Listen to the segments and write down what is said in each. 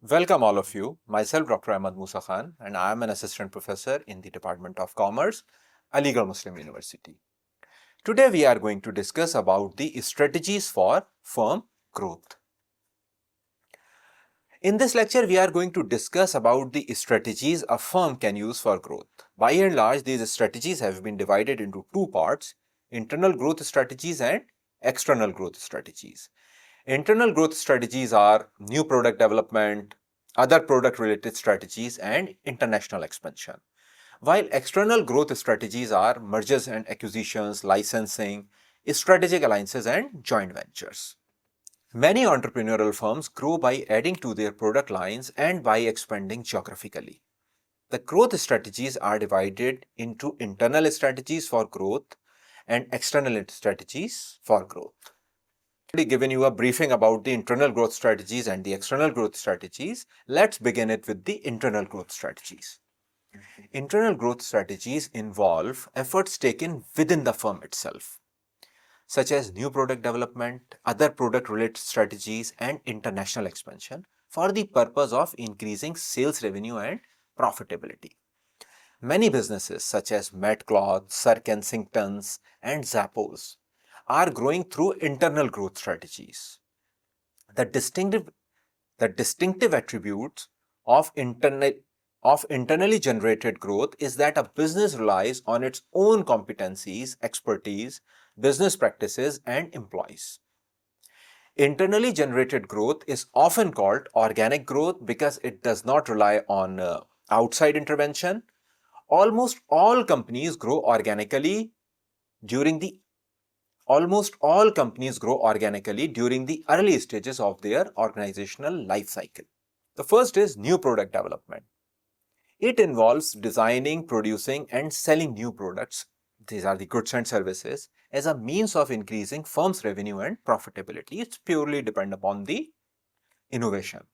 Welcome all of you. Myself Dr. Ahmad Musa Khan and I am an assistant professor in the Department of Commerce, Aligarh Muslim University. Today we are going to discuss about the strategies for firm growth. In this lecture we are going to discuss about the strategies a firm can use for growth. By and large, these strategies have been divided into two parts: internal growth strategies and external growth strategies. Internal growth strategies are new product development, other product related strategies, and international expansion. While external growth strategies are mergers and acquisitions, licensing, strategic alliances, and joint ventures. Many entrepreneurial firms grow by adding to their product lines and by expanding geographically. The growth strategies are divided into internal strategies for growth and external strategies for growth. Already given you a briefing about the internal growth strategies and the external growth strategies. Let's begin it with the internal growth strategies. Internal growth strategies involve efforts taken within the firm itself, such as new product development, other product related strategies, and international expansion for the purpose of increasing sales revenue and profitability. Many businesses such as MedCloth, Sir Kensington's, and Zappos are growing through internal growth strategies. The distinctive attributes of internally generated growth is that a business relies on its own competencies, expertise, business practices, and employees. Internally generated growth is often called organic growth because it does not rely on outside intervention. Almost all companies grow organically during the early stages of their organizational life cycle. The first is new product development. It involves designing, producing, and selling new products, these are the goods and services, as a means of increasing firm's revenue and profitability. It's purely depend upon the innovation.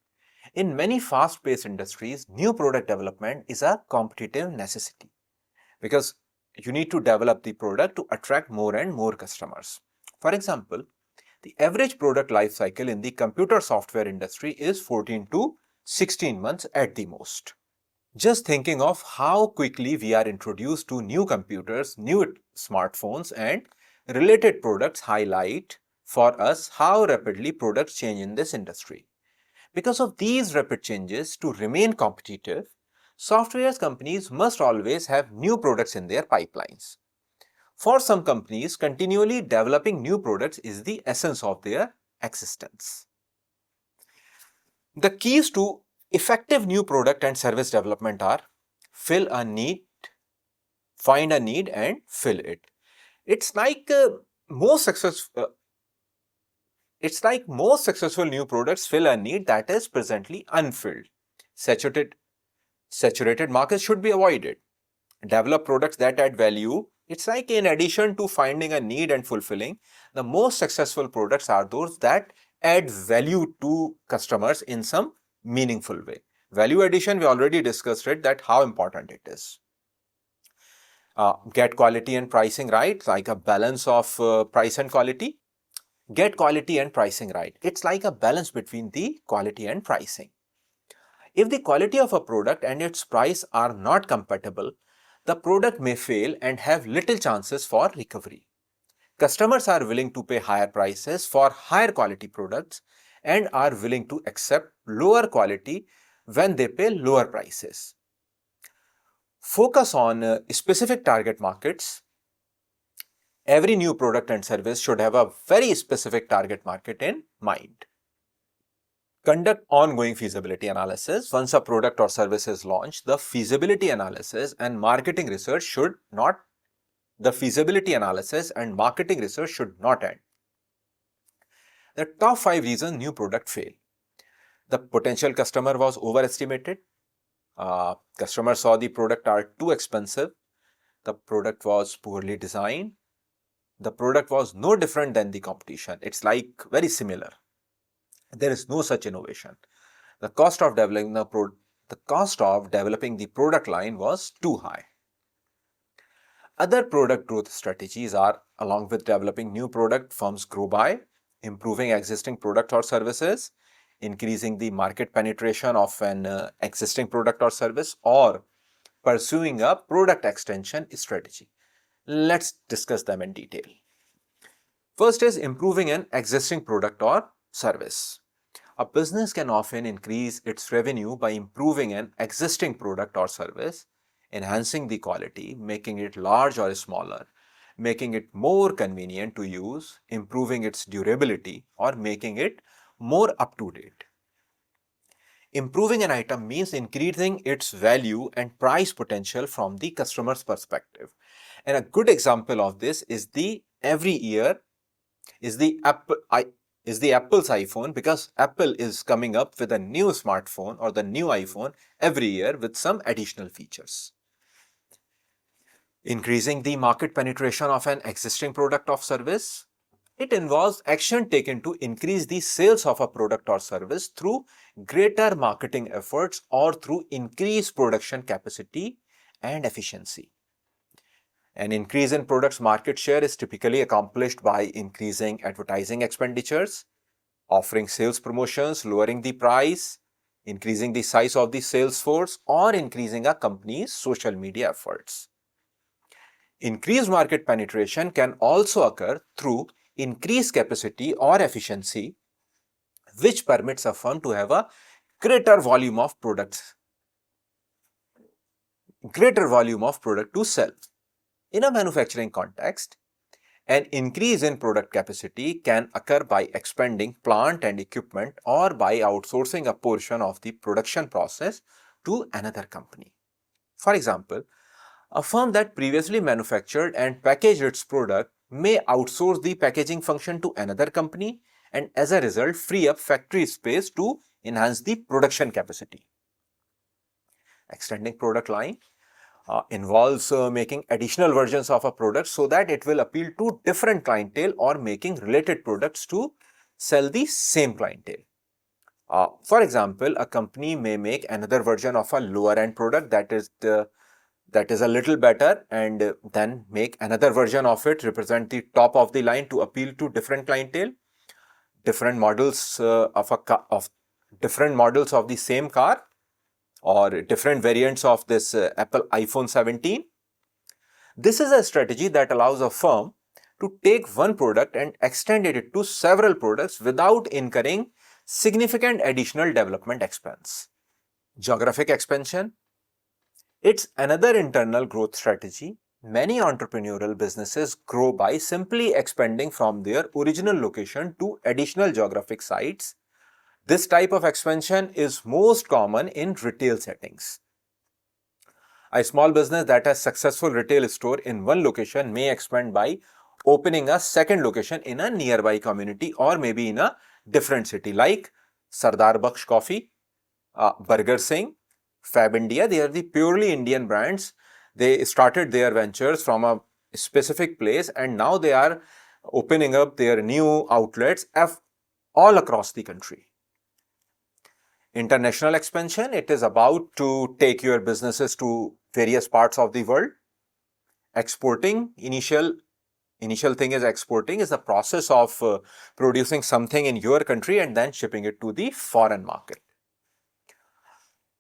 In many fast-paced industries, new product development is a competitive necessity because you need to develop the product to attract more and more customers. For example, the average product life cycle in the computer software industry is 14 to 16 months at the most. Just thinking of how quickly we are introduced to new computers, new smartphones, and related products highlight for us how rapidly products change in this industry. Because of these rapid changes, to remain competitive, software companies must always have new products in their pipelines. For some companies, continually developing new products is the essence of their existence. The keys to effective new product and service development are fill a need, find a need, and fill it. It's like most successful new products fill a need that is presently unfilled. Saturated markets should be avoided. Develop products that add value. It's like in addition to finding a need and fulfilling, the most successful products are those that add value to customers in some meaningful way. Value addition, we already discussed it, that how important it is. Get quality and pricing right, like a balance of price and quality. Get quality and pricing right. It's like a balance between the quality and pricing. If the quality of a product and its price are not compatible, the product may fail and have little chances for recovery. Customers are willing to pay higher prices for higher quality products and are willing to accept lower quality when they pay lower prices. Focus on specific target markets. Every new product and service should have a very specific target market in mind. Conduct ongoing feasibility analysis. Once a product or service is launched, the feasibility analysis and marketing research should not end. The top 5 reasons new product fail. The potential customer was overestimated. Customers saw the product are too expensive. The product was poorly designed. The product was no different than the competition. It's like very similar. There is no such innovation. The cost of developing the product line was too high. Other product growth strategies are, along with developing new product, firms grow by improving existing product or services, increasing the market penetration of an existing product or service, or pursuing a product extension strategy. Let's discuss them in detail. First is improving an existing product or service. A business can often increase its revenue by improving an existing product or service, enhancing the quality, making it large or smaller, making it more convenient to use, improving its durability, or making it more up to date. Improving an item means increasing its value and price potential from the customer's perspective. And a good example of this is every year is the Apple's iPhone, because Apple is coming up with a new smartphone or the new iPhone every year with some additional features. Increasing the market penetration of an existing product or service. It involves action taken to increase the sales of a product or service through greater marketing efforts or through increased production capacity and efficiency. An increase in product's market share is typically accomplished by increasing advertising expenditures, offering sales promotions, lowering the price, increasing the size of the sales force, or increasing a company's social media efforts. Increased market penetration can also occur through increased capacity or efficiency, which permits a firm to have a greater volume of product to sell. In a manufacturing context, an increase in product capacity can occur by expanding plant and equipment or by outsourcing a portion of the production process to another company. For example, a firm that previously manufactured and packaged its product may outsource the packaging function to another company and as a result free up factory space to enhance the production capacity. Extending product line involves making additional versions of a product so that it will appeal to different clientele, or making related products to sell the same clientele. For example, a company may make another version of a lower end product that is a little better, and then make another version of it represent the top of the line to appeal to different clientele. Different models of the same car, or different variants of this Apple iPhone 17. This is a strategy that allows a firm to take one product and extend it to several products without incurring significant additional development expense. Geographic expansion. It's another internal growth strategy. Many entrepreneurial businesses grow by simply expanding from their original location to additional geographic sites. This type of expansion is most common in retail settings. A small business that has successful retail store in one location may expand by opening a second location in a nearby community or maybe in a different city, like Sardar Baksh Coffee, Burger Singh, Fab India. They are the purely Indian brands. They started their ventures from a specific place and now they are opening up their new outlets all across the country. International expansion. It is about to take your businesses to various parts of the world. Exporting. Initial thing is exporting is the process of producing something in your country and then shipping it to the foreign market.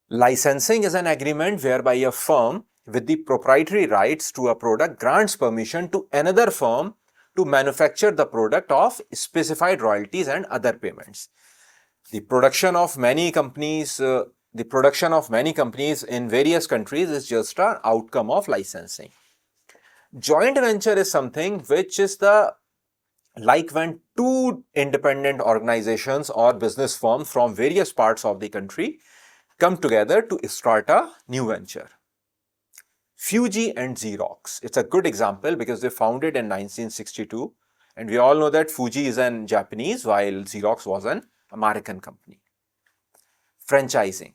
Licensing is an agreement whereby a firm with the proprietary rights to a product grants permission to another firm to manufacture the product of specified royalties and other payments. The production of many companies in various countries is just an outcome of licensing. Joint venture is something which is like when two independent organizations or business firms from various parts of the country come together to start a new venture. Fuji and Xerox. It's a good example because they founded in 1962, and we all know that Fuji is an Japanese while Xerox was an American company. Franchising.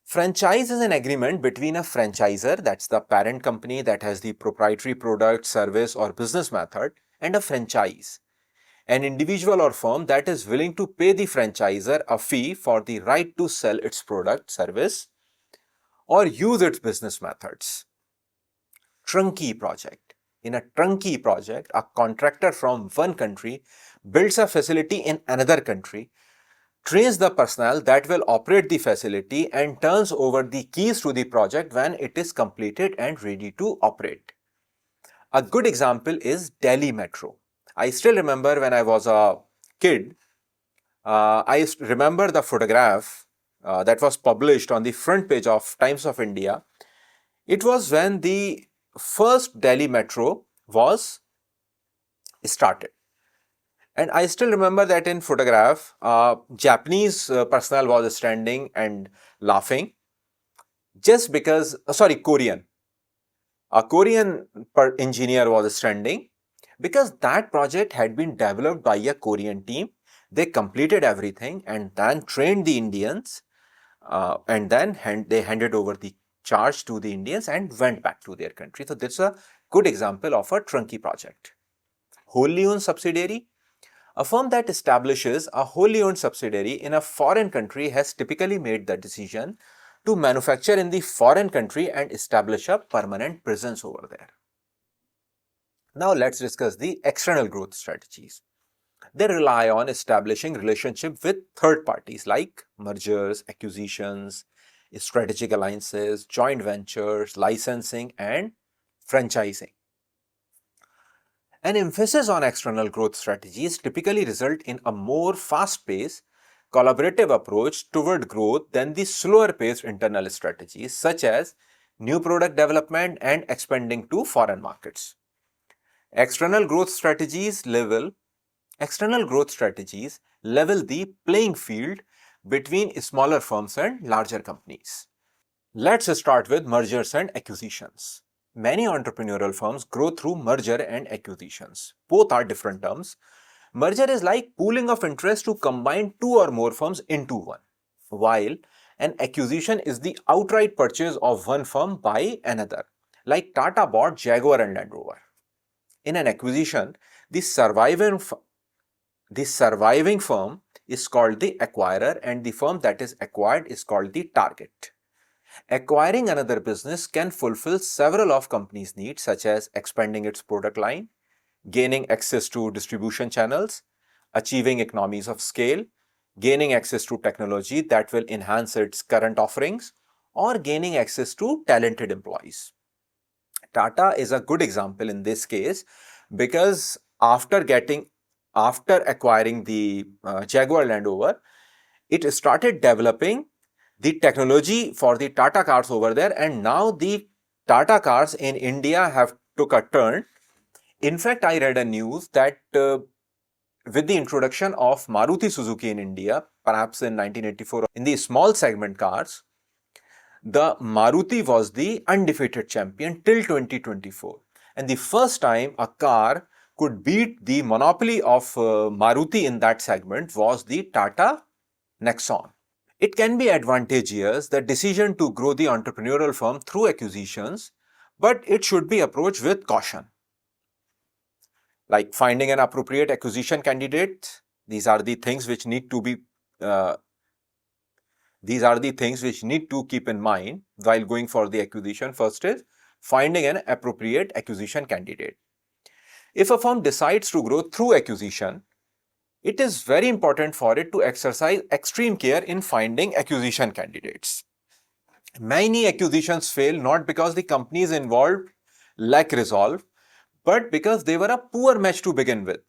Franchise is an agreement between a franchisor, that's the parent company that has the proprietary product, service or business method, and a franchise, an individual or firm that is willing to pay the franchisor a fee for the right to sell its product, service or use its business methods. Turnkey project. In a turnkey project, a contractor from one country builds a facility in another country, trains the personnel that will operate the facility, and turns over the keys to the project when it is completed and ready to operate. A good example is Delhi Metro. I still remember when I was a kid, I remember the photograph that was published on the front page of Times of India. It was when the first Delhi Metro was started. And I still remember that in photograph, Japanese personnel was standing and laughing just because, Korean. A Korean engineer was standing because that project had been developed by a Korean team. They completed everything and then trained the Indians, and then they handed over the charge to the Indians and went back to their country. So this is a good example of a turnkey project. Wholly owned subsidiary. A firm that establishes a wholly owned subsidiary in a foreign country has typically made the decision to manufacture in the foreign country and establish a permanent presence over there. Now let's discuss the external growth strategies. They rely on establishing relationship with third parties like mergers, acquisitions, strategic alliances, joint ventures, licensing, and franchising. An emphasis on external growth strategies typically result in a more fast-paced, collaborative approach toward growth than the slower-paced internal strategies such as new product development and expanding to foreign markets. External growth strategies level the playing field between smaller firms and larger companies. Let's start with mergers and acquisitions. Many entrepreneurial firms grow through merger and acquisitions. Both are different terms. Merger is like pooling of interest to combine two or more firms into one, while an acquisition is the outright purchase of one firm by another, like Tata bought Jaguar and Land Rover. In an acquisition, the surviving firm is called the acquirer and the firm that is acquired is called the target. Acquiring another business can fulfill several of company's needs such as expanding its product line, gaining access to distribution channels, achieving economies of scale, gaining access to technology that will enhance its current offerings, or gaining access to talented employees. Tata is a good example in this case because after acquiring the Jaguar Land Rover, it started developing the technology for the Tata cars over there, and now the Tata cars in India have took a turn. In fact, I read a news that with the introduction of Maruti Suzuki in India, perhaps in 1984, in the small segment cars, the Maruti was the undefeated champion till 2024. And the first time a car could beat the monopoly of Maruti in that segment was the Tata Nexon. It can be advantageous, the decision to grow the entrepreneurial firm through acquisitions, but it should be approached with caution. Like finding an appropriate acquisition candidate, these are the things which need to keep in mind while going for the acquisition. First is finding an appropriate acquisition candidate. If a firm decides to grow through acquisition, it is very important for it to exercise extreme care in finding acquisition candidates. Many acquisitions fail not because the companies involved lack resolve, but because they were a poor match to begin with.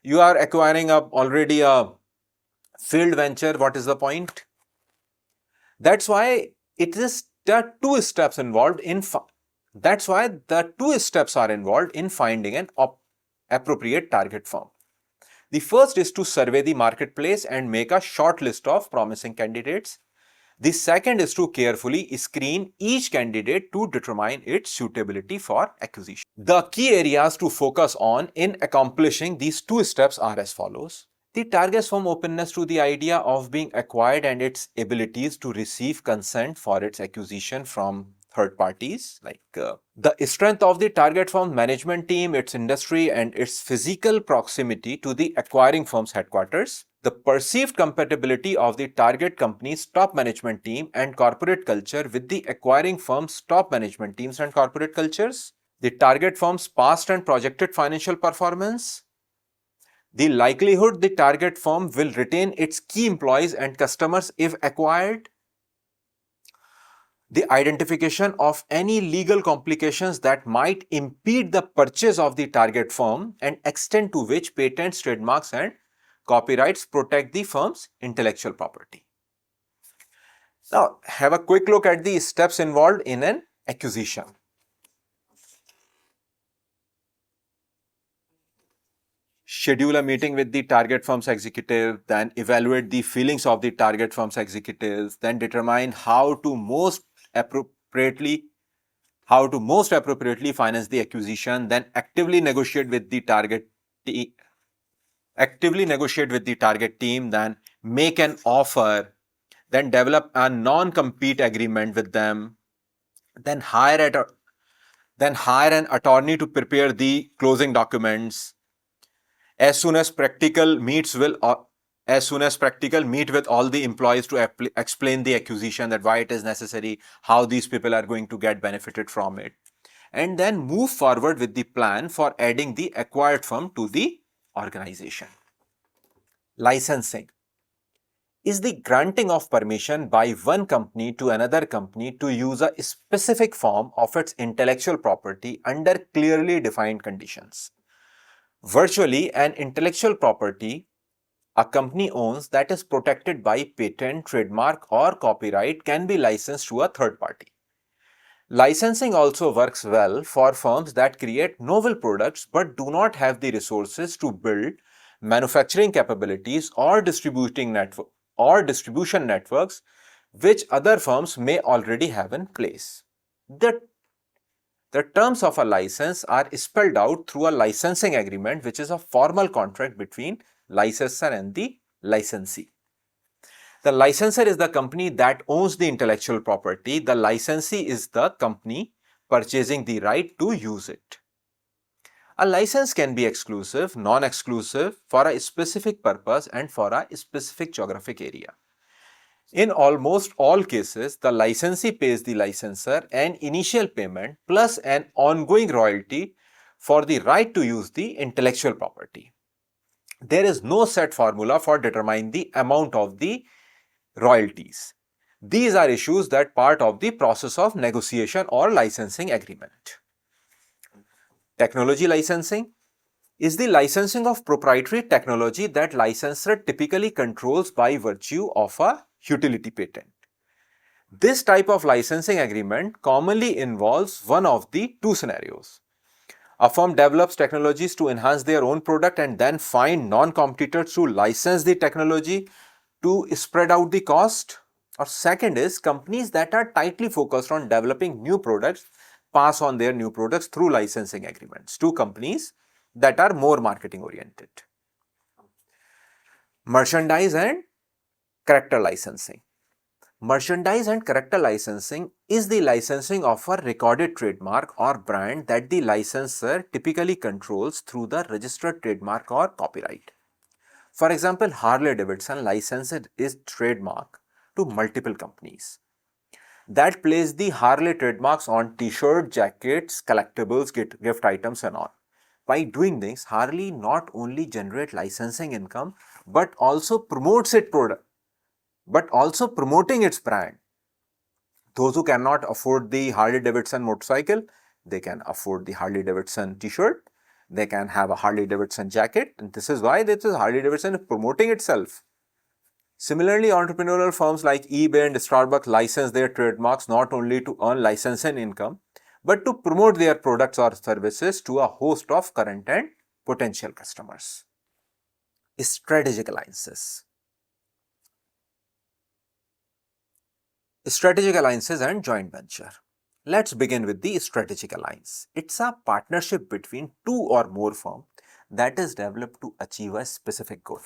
You are acquiring already a failed venture. What is the point? That's why there are two steps involved in. That's why the two steps are involved in finding an appropriate target firm. The first is to survey the marketplace and make a short list of promising candidates. The second is to carefully screen each candidate to determine its suitability for acquisition. The key areas to focus on in accomplishing these two steps are as follows. The target firm openness to the idea of being acquired and its abilities to receive consent for its acquisition from third parties, like the strength of the target firm management team, its industry, and its physical proximity to the acquiring firm's headquarters, the perceived compatibility of the target company's top management team and corporate culture with the acquiring firm's top management teams and corporate cultures, the target firm's past and projected financial performance, the likelihood the target firm will retain its key employees and customers if acquired, the identification of any legal complications that might impede the purchase of the target firm and extent to which patents, trademarks, and copyrights protect the firm's intellectual property. Now, have a quick look at the steps involved in an acquisition. Schedule a meeting with the target firm's executive, then evaluate the feelings of the target firm's executives, then determine how to most appropriately finance the acquisition, then actively negotiate with the target team, then make an offer, then develop a non-compete agreement with them, then hire an attorney to prepare the closing documents. As soon as practical, meet with all the employees to explain the acquisition, that why it is necessary, how these people are going to get benefited from it, and then move forward with the plan for adding the acquired firm to the organization. Licensing is the granting of permission by one company to another company to use a specific form of its intellectual property under clearly defined conditions. Virtually, an intellectual property a company owns that is protected by patent, trademark, or copyright can be licensed to a third party. Licensing also works well for firms that create novel products but do not have the resources to build manufacturing capabilities or distribution networks which other firms may already have in place. The terms of a license are spelled out through a licensing agreement, which is a formal contract between licensor and the licensee. The licensor is the company that owns the intellectual property. The licensee is the company purchasing the right to use it. A license can be exclusive, non-exclusive, for a specific purpose and for a specific geographic area. In almost all cases, the licensee pays the licensor an initial payment plus an ongoing royalty for the right to use the intellectual property. There is no set formula for determining the amount of the royalties. These are issues that part of the process of negotiation or licensing agreement. Technology licensing is the licensing of proprietary technology that licensor typically controls by virtue of a utility patent. This type of licensing agreement commonly involves one of the two scenarios. A firm develops technologies to enhance their own product and then find non-competitors to license the technology to spread out the cost. Or second is companies that are tightly focused on developing new products pass on their new products through licensing agreements to companies that are more marketing oriented. Merchandise and character licensing. Merchandise and character licensing is the licensing of a recorded trademark or brand that the licensor typically controls through the registered trademark or copyright. For example, Harley-Davidson licensed its trademark to multiple companies that place the Harley trademarks on t-shirt, jackets, collectibles, gift items and all. By doing this, Harley not only generates licensing income but also promotes its product, but also promoting its brand. Those who cannot afford the Harley-Davidson motorcycle, they can afford the Harley-Davidson t-shirt, they can have a Harley-Davidson jacket, and this is why this is Harley-Davidson promoting itself. Similarly, entrepreneurial firms like eBay and Starbucks license their trademarks not only to earn licensing income, but to promote their products or services to a host of current and potential customers. Strategic alliances. Strategic alliances and joint venture. Let's begin with the strategic alliance. It's a partnership between two or more firms that is developed to achieve a specific goal.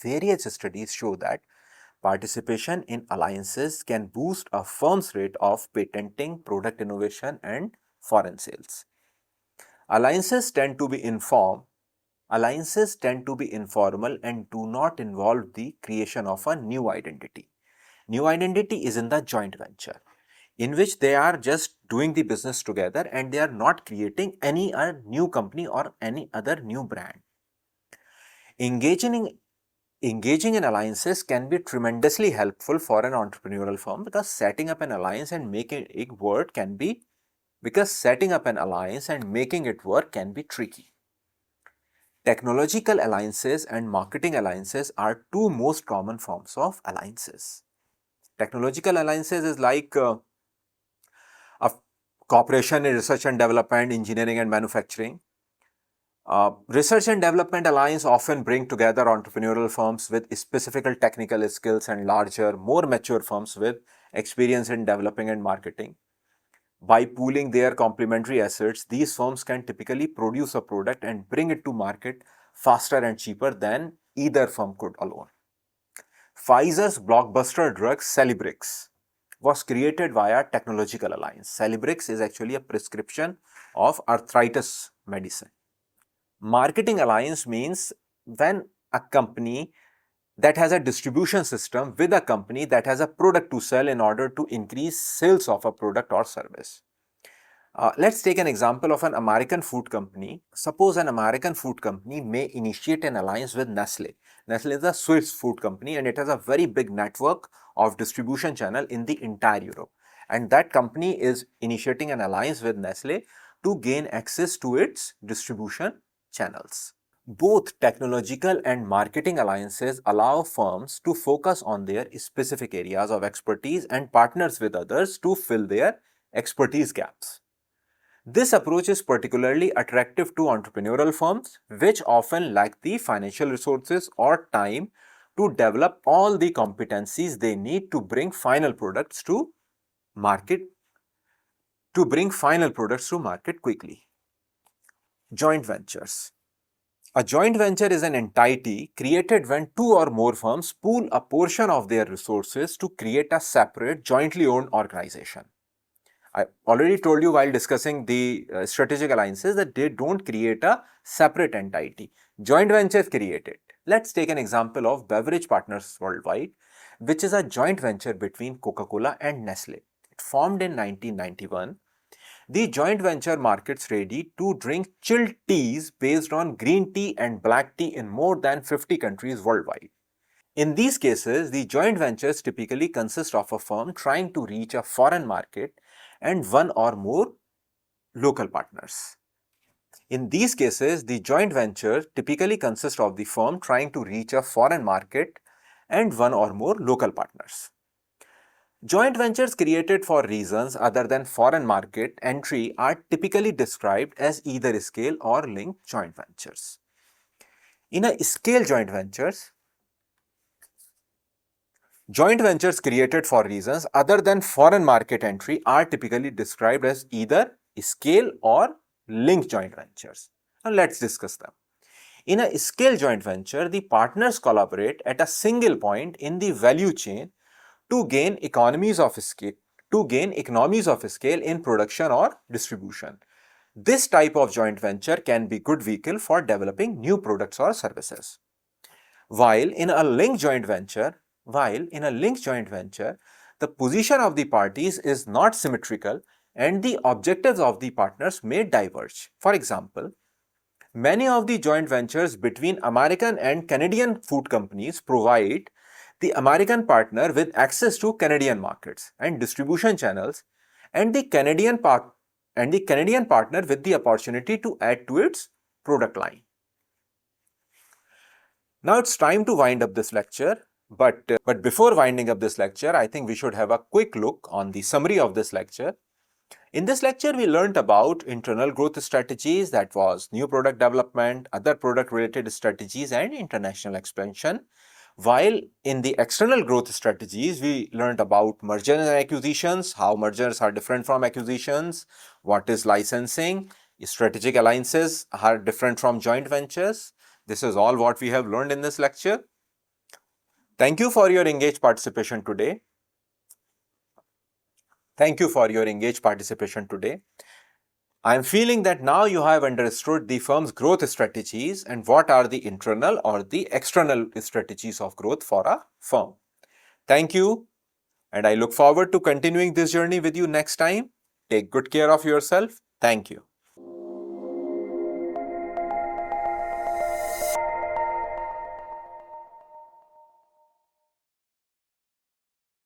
Various studies show that participation in alliances can boost a firm's rate of patenting, product innovation, and foreign sales. Alliances tend to be informal and do not involve the creation of a new identity. New identity is in the joint venture, in which they are just doing the business together and they are not creating any new company or any other new brand. Engaging in alliances can be tremendously helpful for an entrepreneurial firm because setting up an alliance and making it work can be tricky. Technological alliances and marketing alliances are two most common forms of alliances. Technological alliances is like a cooperation in research and development, engineering and manufacturing. Research and development alliance often bring together entrepreneurial firms with specific technical skills and larger, more mature firms with experience in developing and marketing. By pooling their complementary assets, these firms can typically produce a product and bring it to market faster and cheaper than either firm could alone. Pfizer's blockbuster drug Celebrex was created via technological alliance. Celebrex is actually a prescription of arthritis medicine. Marketing alliance means when a company that has a distribution system with a company that has a product to sell in order to increase sales of a product or service. Let's take an example of an American food company. Suppose an American food company may initiate an alliance with Nestle. Nestle is a Swiss food company and it has a very big network of distribution channel in the entire Europe. And that company is initiating an alliance with Nestle to gain access to its distribution channels. Both technological and marketing alliances allow firms to focus on their specific areas of expertise and partners with others to fill their expertise gaps. This approach is particularly attractive to entrepreneurial firms, which often lack the financial resources or time to develop all the competencies they need to bring final products to market quickly. Joint ventures. A joint venture is an entity created when two or more firms pool a portion of their resources to create a separate, jointly owned organization. I already told you while discussing the strategic alliances that they don't create a separate entity. Joint ventures create it. Let's take an example of Beverage Partners Worldwide, which is a joint venture between Coca-Cola and Nestle. It formed in 1991. The joint venture markets ready to drink chilled teas based on green tea and black tea in more than 50 countries worldwide. In these cases, the joint ventures typically consist of a firm trying to reach a foreign market and one or more local partners. In these cases, the joint venture typically consists of the firm trying to reach a foreign market and one or more local partners. Joint ventures created for reasons other than foreign market entry are typically described as either scale or linked joint ventures. In a scale joint ventures created for reasons other than foreign market entry are typically described as either scale or linked joint ventures. Now let's discuss them. In a scale joint venture, the partners collaborate at a single point in the value chain to gain economies of scale in production or distribution. This type of joint venture can be good vehicle for developing new products or services. While in a linked joint venture, the position of the parties is not symmetrical and the objectives of the partners may diverge. For example, many of the joint ventures between American and Canadian food companies provide the American partner with access to Canadian markets and distribution channels, and the Canadian partner with the opportunity to add to its product line. Now it's time to wind up this lecture, but before winding up this lecture, I think we should have a quick look on the summary of this lecture. In this lecture, we learned about internal growth strategies, that was new product development, other product related strategies and international expansion. While in the external growth strategies, we learned about mergers and acquisitions, how mergers are different from acquisitions, what is licensing, strategic alliances are different from joint ventures. This is all what we have learned in this lecture. Thank you for your engaged participation today. I am feeling that now you have understood the firm's growth strategies and what are the internal or the external strategies of growth for a firm. Thank you, and I look forward to continuing this journey with you next time. Take good care of yourself. Thank you.